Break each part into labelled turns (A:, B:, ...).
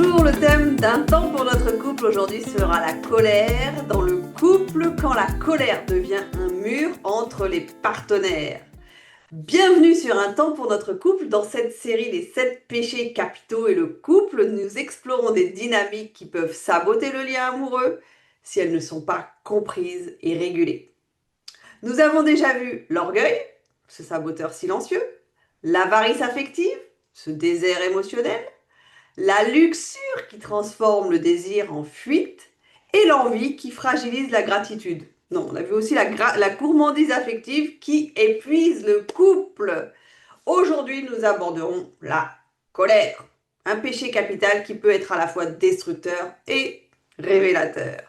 A: Bonjour, le thème d'un temps pour notre couple aujourd'hui sera la colère dans le couple quand la colère devient un mur entre les partenaires. Bienvenue sur un temps pour notre couple. Dans cette série Les 7 péchés capitaux et le couple, nous explorons des dynamiques qui peuvent saboter le lien amoureux si elles ne sont pas comprises et régulées. Nous avons déjà vu l'orgueil, ce saboteur silencieux, l'avarice affective, ce désert émotionnel, la luxure qui transforme le désir en fuite et l'envie qui fragilise la gratitude. Non, on a vu aussi la gourmandise affective qui épuise le couple. Aujourd'hui, nous aborderons la colère, un péché capital qui peut être à la fois destructeur et révélateur.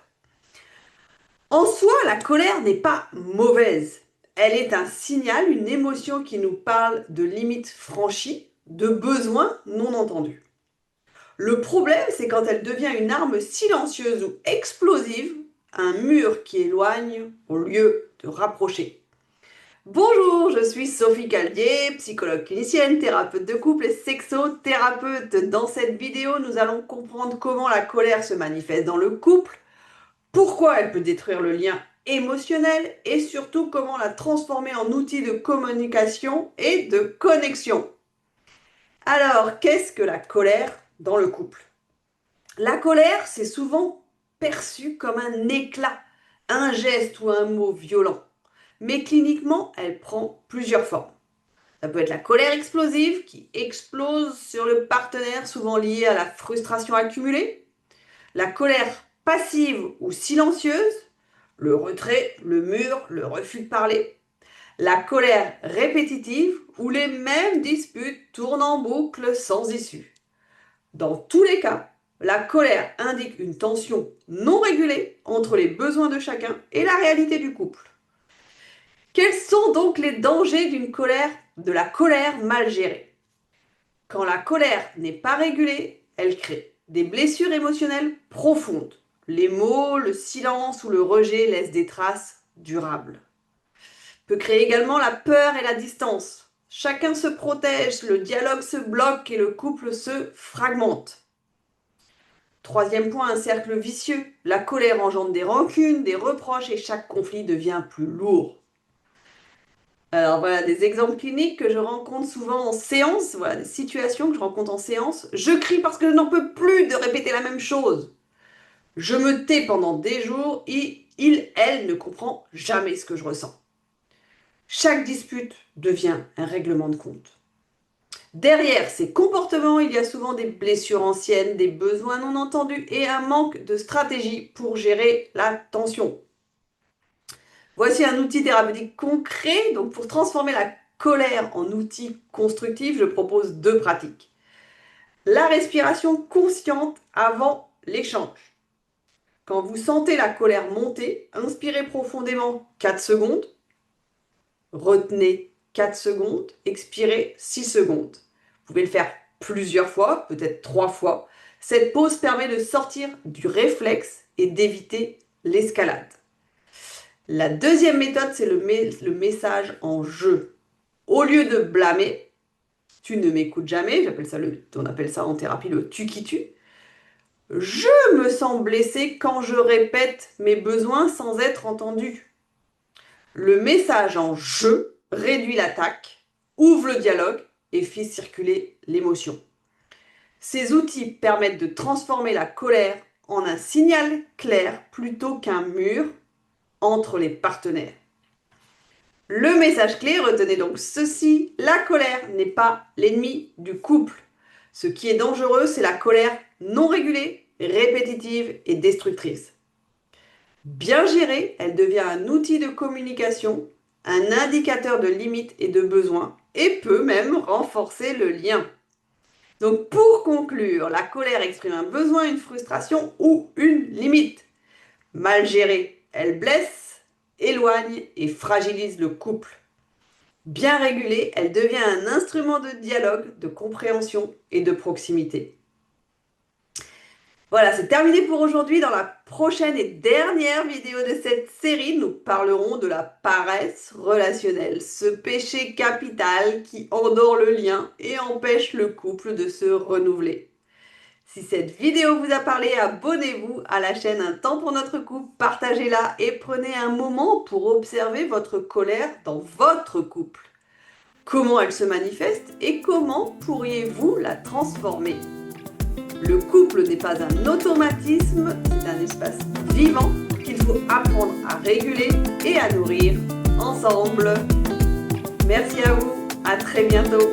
A: En soi, la colère n'est pas mauvaise. Elle est un signal, une émotion qui nous parle de limites franchies, de besoins non entendus. Le problème, c'est quand elle devient une arme silencieuse ou explosive, un mur qui éloigne au lieu de rapprocher. Bonjour, je suis Sophie Caldier, psychologue clinicienne, thérapeute de couple et sexothérapeute. Dans cette vidéo, nous allons comprendre comment la colère se manifeste dans le couple, pourquoi elle peut détruire le lien émotionnel et surtout comment la transformer en outil de communication et de connexion. Alors, qu'est-ce que la colère dans le couple? La colère, c'est souvent perçu comme un éclat, un geste ou un mot violent. Mais cliniquement, elle prend plusieurs formes. Ça peut être la colère explosive qui explose sur le partenaire, souvent liée à la frustration accumulée. La colère passive ou silencieuse, le retrait, le mur, le refus de parler. La colère répétitive où les mêmes disputes tournent en boucle sans issue. Dans tous les cas, la colère indique une tension non régulée entre les besoins de chacun et la réalité du couple. Quels sont donc les dangers de la colère mal gérée? Quand la colère n'est pas régulée, elle crée des blessures émotionnelles profondes. Les mots, le silence ou le rejet laissent des traces durables. Peut créer également la peur et la distance. Chacun se protège, le dialogue se bloque et le couple se fragmente. Troisième point, un cercle vicieux. La colère engendre des rancunes, des reproches et chaque conflit devient plus lourd. Alors voilà des exemples cliniques que je rencontre souvent en séance, voilà des situations que je rencontre en séance. Je crie parce que je n'en peux plus de répéter la même chose. Je me tais pendant des jours et elle ne comprend jamais ce que je ressens. Chaque dispute devient un règlement de compte. Derrière ces comportements, il y a souvent des blessures anciennes, des besoins non entendus et un manque de stratégie pour gérer la tension. Voici un outil thérapeutique concret. Donc pour transformer la colère en outil constructif, je propose 2 pratiques. La respiration consciente avant l'échange. Quand vous sentez la colère monter, inspirez profondément 4 secondes, retenez 4 secondes, expirez 6 secondes. Vous pouvez le faire plusieurs fois, peut-être 3 fois. Cette pause permet de sortir du réflexe et d'éviter l'escalade. La deuxième méthode, c'est le message en jeu. Au lieu de blâmer, tu ne m'écoutes jamais, on appelle ça en thérapie le tu qui tue. Je me sens blessé quand je répète mes besoins sans être entendu. Le message en je réduit l'attaque, ouvre le dialogue et fait circuler l'émotion. Ces outils permettent de transformer la colère en un signal clair plutôt qu'un mur entre les partenaires. Le message clé, retenez donc ceci, la colère n'est pas l'ennemi du couple. Ce qui est dangereux, c'est la colère non régulée, répétitive et destructrice. Bien gérée, elle devient un outil de communication, un indicateur de limites et de besoins, et peut même renforcer le lien. Donc pour conclure, la colère exprime un besoin, une frustration ou une limite. Mal gérée, elle blesse, éloigne et fragilise le couple. Bien régulée, elle devient un instrument de dialogue, de compréhension et de proximité. Voilà, c'est terminé pour aujourd'hui. Dans la prochaine et dernière vidéo de cette série, nous parlerons de la paresse relationnelle, ce péché capital qui endort le lien et empêche le couple de se renouveler. Si cette vidéo vous a parlé, abonnez-vous à la chaîne Un temps pour notre couple, partagez-la et prenez un moment pour observer votre colère dans votre couple. Comment elle se manifeste et comment pourriez-vous la transformer? Le couple n'est pas un automatisme, c'est un espace vivant qu'il faut apprendre à réguler et à nourrir ensemble. Merci à vous, à très bientôt.